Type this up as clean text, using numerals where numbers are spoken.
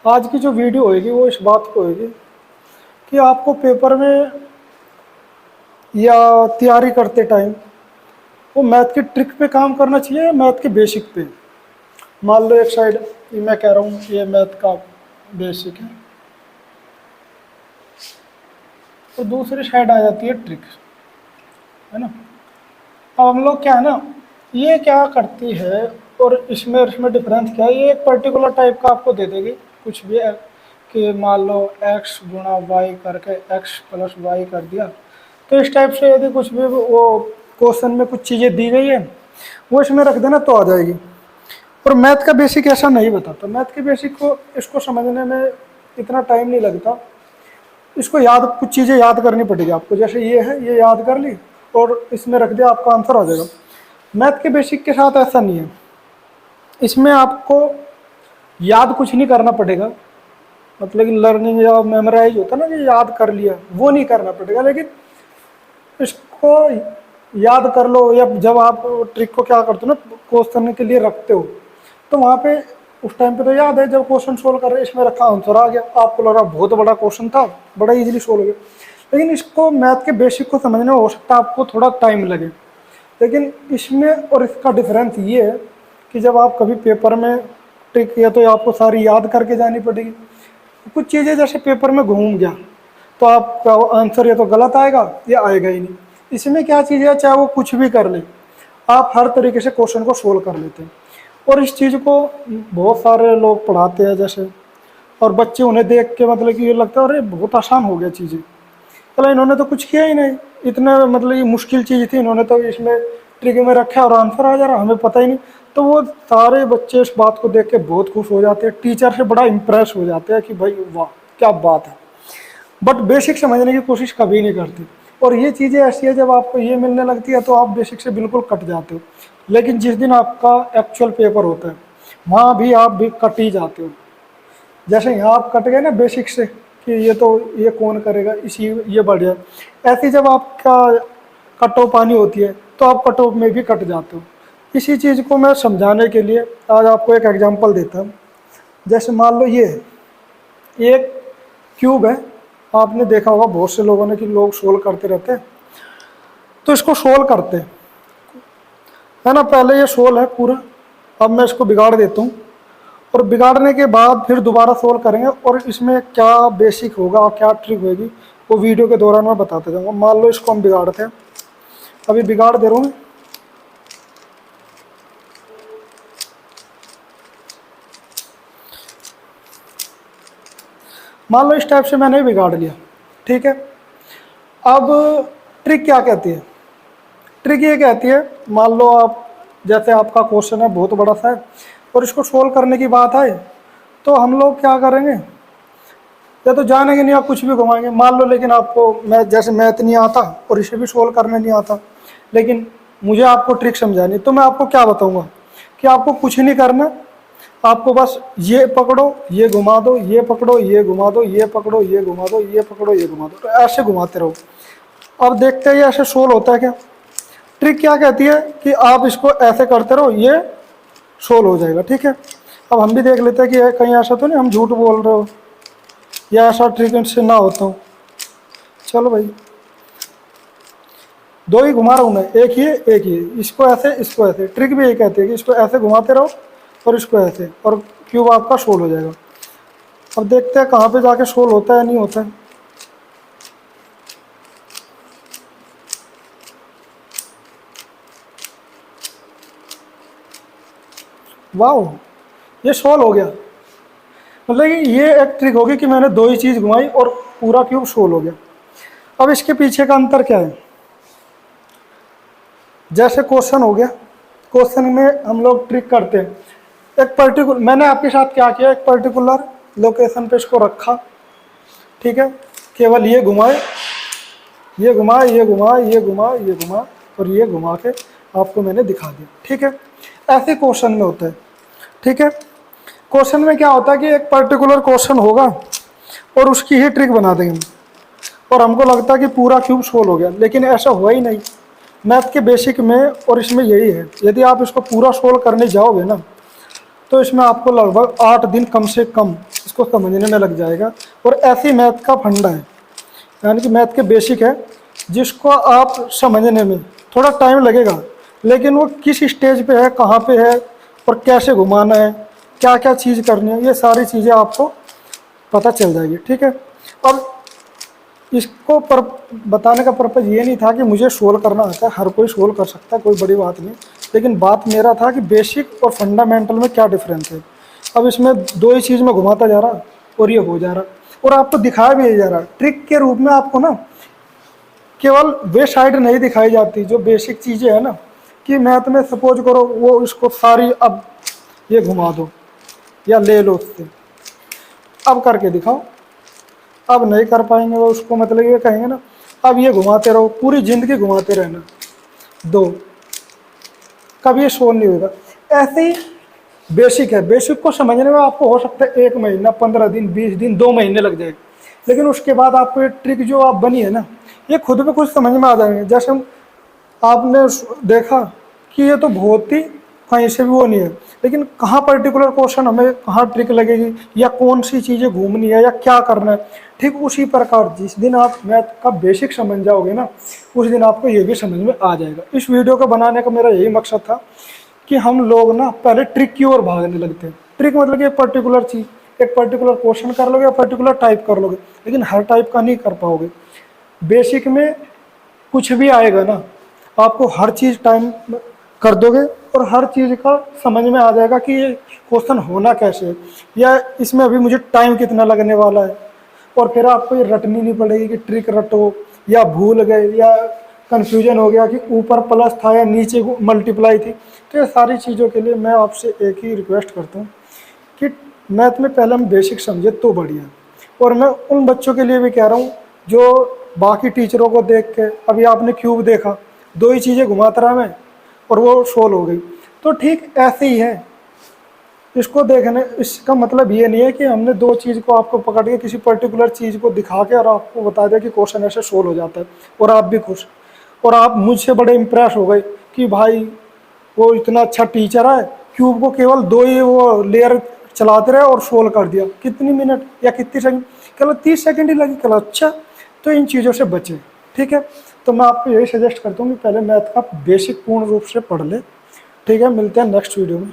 आज की जो वीडियो होएगी वो इस बात को होएगी कि आपको पेपर में या तैयारी करते टाइम वो मैथ की ट्रिक पे काम करना चाहिए या मैथ के बेसिक पे। मान लो एक साइड मैं कह रहा हूँ ये मैथ का बेसिक है, तो दूसरी साइड आ जाती है ट्रिक, है ना। अब हम लोग क्या है ना, ये क्या करती है और इसमें इसमें डिफरेंस क्या है, ये एक पर्टिकुलर टाइप का आपको दे देगी कुछ भी है कि मान लो x गुणा वाई करके x प्लस वाई कर दिया। तो इस टाइप से यदि कुछ भी वो क्वेश्चन में कुछ चीज़ें दी गई है वो इसमें रख देना तो आ जाएगी। और मैथ का बेसिक ऐसा नहीं बताता। मैथ के बेसिक को इसको समझने में इतना टाइम नहीं लगता। इसको याद कुछ चीज़ें याद करनी पड़ेगी आपको, जैसे ये है, ये याद कर ली और इसमें रख दिया, आपका आंसर आ जाएगा। मैथ के बेसिक के साथ ऐसा नहीं है। इसमें आपको याद कुछ नहीं करना पड़ेगा, मतलब कि लर्निंग या मेमोराइज होता है ना कि याद कर लिया, वो नहीं करना पड़ेगा। लेकिन इसको याद कर लो, या जब आप ट्रिक को क्या करते हो ना क्वेश्चन के लिए रखते हो, तो वहाँ पे उस टाइम पे तो याद है, जब क्वेश्चन सोल्व कर रहे इसमें रखा आंसर आ गया, आपको लगा बहुत बड़ा क्वेश्चन था, बड़ा इजीली सोल्व हो गया। लेकिन इसको मैथ के बेसिक को समझने में हो सकता है आपको थोड़ा टाइम लगे। लेकिन इसमें और इसका डिफरेंस ये है कि जब आप कभी पेपर में ट्रिक या तो आपको सारी याद करके जानी पड़ेगी। कुछ चीज़ें जैसे पेपर में घूम गया तो आपका आंसर या तो गलत आएगा या आएगा ही नहीं। इसमें क्या चीज़ है, चाहे वो कुछ भी कर ले, आप हर तरीके से क्वेश्चन को सोल्व कर लेते हैं। और इस चीज़ को बहुत सारे लोग पढ़ाते हैं जैसे, और बच्चे उन्हें देख के मतलब कि ये लगता है अरे बहुत आसान हो गया चीज़ें, चलो इन्होंने तो कुछ किया ही नहीं, इतना मतलब ये मुश्किल चीज़ थी, इन्होंने तो इसमें ट्रिक में रखा और आंसर आ जा रहा, हमें पता ही नहीं। तो वो सारे बच्चे इस बात को देख के बहुत खुश हो जाते हैं, टीचर से बड़ा इम्प्रेस हो जाते हैं कि भाई वाह क्या बात है। बट बेसिक समझने की कोशिश कभी नहीं करती। और ये चीज़ें ऐसी है, जब आपको ये मिलने लगती है तो आप बेसिक से बिल्कुल कट जाते हो। लेकिन जिस दिन आपका एक्चुअल पेपर होता है वहाँ भी आप भी कट ही जाते हो। जैसे यहाँ आप कट गए ना बेसिक से कि ये तो ये कौन करेगा, इसी ये बढ़ जाए, ऐसी जब आपका कट ऑफ पानी होती है तो आप कट ऑफ में भी कट जाते हो। इसी चीज़ को मैं समझाने के लिए आज आपको एक एग्जांपल देता हूँ। जैसे मान लो ये एक क्यूब है, आपने देखा होगा बहुत से लोगों ने कि लोग सोल्व करते रहते हैं। तो इसको सोल्व करते हैं, है ना। पहले ये सोल्व है पूरा, अब मैं इसको बिगाड़ देता हूँ और बिगाड़ने के बाद फिर दोबारा सोल्व करेंगे। और इसमें क्या बेसिक होगा और क्या ट्रिक होगी वो वीडियो के दौरान मैं बताते जाऊँगा। मान लो इसको हम बिगाड़ते हैं, अभी बिगाड़ दे रहा हूँ। मान लो इस टाइप से मैंने बिगाड़ लिया, ठीक है। अब ट्रिक क्या कहती है, ट्रिक ये कहती है, मान लो आप जैसे आपका क्वेश्चन है बहुत बड़ा सा है और इसको सोल्व करने की बात है, तो हम लोग क्या करेंगे, या तो जानेंगे नहीं, आप कुछ भी घुमाएंगे। मान लो लेकिन आपको मैं जैसे मैथ नहीं आता और इसे भी सोल्व करने नहीं आता, लेकिन मुझे आपको ट्रिक समझानी, तो मैं आपको क्या बताऊंगा कि आपको कुछ नहीं करना, आपको बस ये पकड़ो ये घुमा दो, ये पकड़ो ये घुमा दो, ये पकड़ो ये घुमा दो, ये पकड़ो ये घुमा दो, तो ऐसे घुमाते रहो। अब देखते हैं ये ऐसे सोल्व होता है क्या। ट्रिक क्या कहती है कि आप इसको ऐसे करते रहो, ये सोल्व हो जाएगा, ठीक है। अब हम भी देख लेते हैं कि कहीं ऐसा तो नहीं हम झूठ बोल रहे हो या ऐसा ट्रिक से ना होता हूँ। चलो भाई, दो ही घुमा रहा हूँ मैं, एक ही इसको ऐसे इसको ऐसे। ट्रिक भी यही कहती है कि इसको ऐसे घुमाते रहो और इसको ऐसे, और क्यूब आपका सोल्व हो जाएगा। अब देखते हैं कहाँ पे जाके सोल्व होता है नहीं होता है। वाह, ये सोल्व हो गया। मतलब कि ये एक ट्रिक होगी कि मैंने दो ही चीज़ घुमाई और पूरा क्यूब सोल्व हो गया। अब इसके पीछे का अंतर क्या है, जैसे क्वेश्चन हो गया, क्वेश्चन में हम लोग ट्रिक करते हैं, एक पर्टिकुलर मैंने आपके साथ क्या किया, एक पर्टिकुलर लोकेशन पे इसको रखा, ठीक है। केवल ये घुमाए ये घुमा ये घुमा ये घुमा ये घुमा और ये घुमा के आपको मैंने दिखा दिया, ठीक है। ऐसे क्वेश्चन में होता है, ठीक है। क्वेश्चन में क्या होता है कि एक पर्टिकुलर क्वेश्चन होगा और उसकी ही ट्रिक बना देंगे और हमको लगता है कि पूरा क्यूब सोल्व हो गया, लेकिन ऐसा हुआ ही नहीं। मैथ के बेसिक में और इसमें यही है, यदि आप इसको पूरा सोल्व करने जाओगे ना तो इसमें आपको लगभग 8 दिन कम से कम इसको इसको समझने में लग जाएगा। और ऐसी मैथ का फंडा है, यानी कि मैथ के बेसिक है, जिसको आप समझने में थोड़ा टाइम लगेगा, लेकिन वो किस स्टेज पे है, कहाँ पे है और कैसे घुमाना है, क्या क्या चीज़ करनी है, ये सारी चीज़ें आपको पता चल जाएगी। ठीक है। और इसको बताने का पर्पज़ ये नहीं था कि मुझे सोल्व करना आता है, हर कोई सोल्व कर सकता है, कोई बड़ी बात नहीं। लेकिन बात मेरा था कि बेसिक और फंडामेंटल में क्या डिफरेंस है। अब इसमें दो ही चीज़ में घुमाता जा रहा और ये हो जा रहा, और आपको दिखाया भी जा रहा ट्रिक के रूप में। आपको ना केवल वे साइड नहीं दिखाई जाती जो बेसिक चीज़ें हैं ना, कि मैथ में सपोज करो वो इसको सारी अब ये घुमा दो या ले लो उससे, अब करके दिखाओ। अब नहीं कर पाएंगे वो, उसको मतलब ये कहेंगे ना अब ये घुमाते रहो, पूरी ज़िंदगी घुमाते रहना, दो, कभी ये सोल्व नहीं होगा। ऐसे ही बेसिक है, बेसिक को समझने में आपको हो सकता है 1 महीना, 15 दिन, 20 दिन, 2 महीने लग जाएगा, लेकिन उसके बाद आपको ये ट्रिक जो आप बनी है ना, ये खुद में कुछ समझ में आ जाएंगे। जैसे आपने देखा कि ये तो बहुत ही कहीं से भी वो नहीं है, लेकिन कहाँ पर्टिकुलर क्वेश्चन हमें कहाँ ट्रिक लगेगी या कौन सी चीज़ें घूमनी है या क्या करना है, ठीक उसी प्रकार जिस दिन आप मैथ का बेसिक समझ जाओगे ना, उस दिन आपको ये भी समझ में आ जाएगा। इस वीडियो को बनाने का मेरा यही मकसद था कि हम लोग ना पहले ट्रिक की ओर भागने लगते हैं। ट्रिक मतलब कि एक पर्टिकुलर चीज़, एक पर्टिकुलर क्वेश्चन कर लोगे या पर्टिकुलर टाइप कर लोगे, लेकिन हर टाइप का नहीं कर पाओगे। बेसिक में कुछ भी आएगा ना, आपको हर चीज़ टाइम कर दोगे और हर चीज़ का समझ में आ जाएगा कि ये क्वेश्चन होना कैसे है, या इसमें अभी मुझे टाइम कितना लगने वाला है। और फिर आपको ये रटनी नहीं पड़ेगी कि ट्रिक रटो या भूल गए या कन्फ्यूजन हो गया कि ऊपर प्लस था या नीचे मल्टीप्लाई थी। तो ये सारी चीज़ों के लिए मैं आपसे एक ही रिक्वेस्ट करता हूँ कि मैथ में पहले हम बेसिक समझे तो बढ़िया। और मैं उन बच्चों के लिए भी कह रहा हूँ जो बाकी टीचरों को देख के, अभी आपने क्यूब देखा, दो ही चीज़ें घुमाता रहा मैं और वो सोल्व हो गई, तो ठीक ऐसे ही है। इसको देखने, इसका मतलब ये नहीं है कि हमने दो चीज़ को आपको पकड़ के किसी पर्टिकुलर चीज़ को दिखा के और आपको बता दिया कि क्वेश्चन ऐसे सोल्व हो जाता है और आप भी खुश और आप मुझसे बड़े इम्प्रेस हो गए कि भाई वो इतना अच्छा टीचर है, क्यूब को केवल दो ही वो लेयर चलाते रहे और सोल्व कर दिया, कितनी मिनट या कितनी सेकंड, केवल 30 सेकंड ही लगी, केवल अच्छा। तो इन चीज़ों से बचें। ठीक है। तो मैं आपको यही सजेस्ट करता हूँ कि पहले मैथ का बेसिक पूर्ण रूप से पढ़ ले। ठीक है, मिलते हैं नेक्स्ट वीडियो में।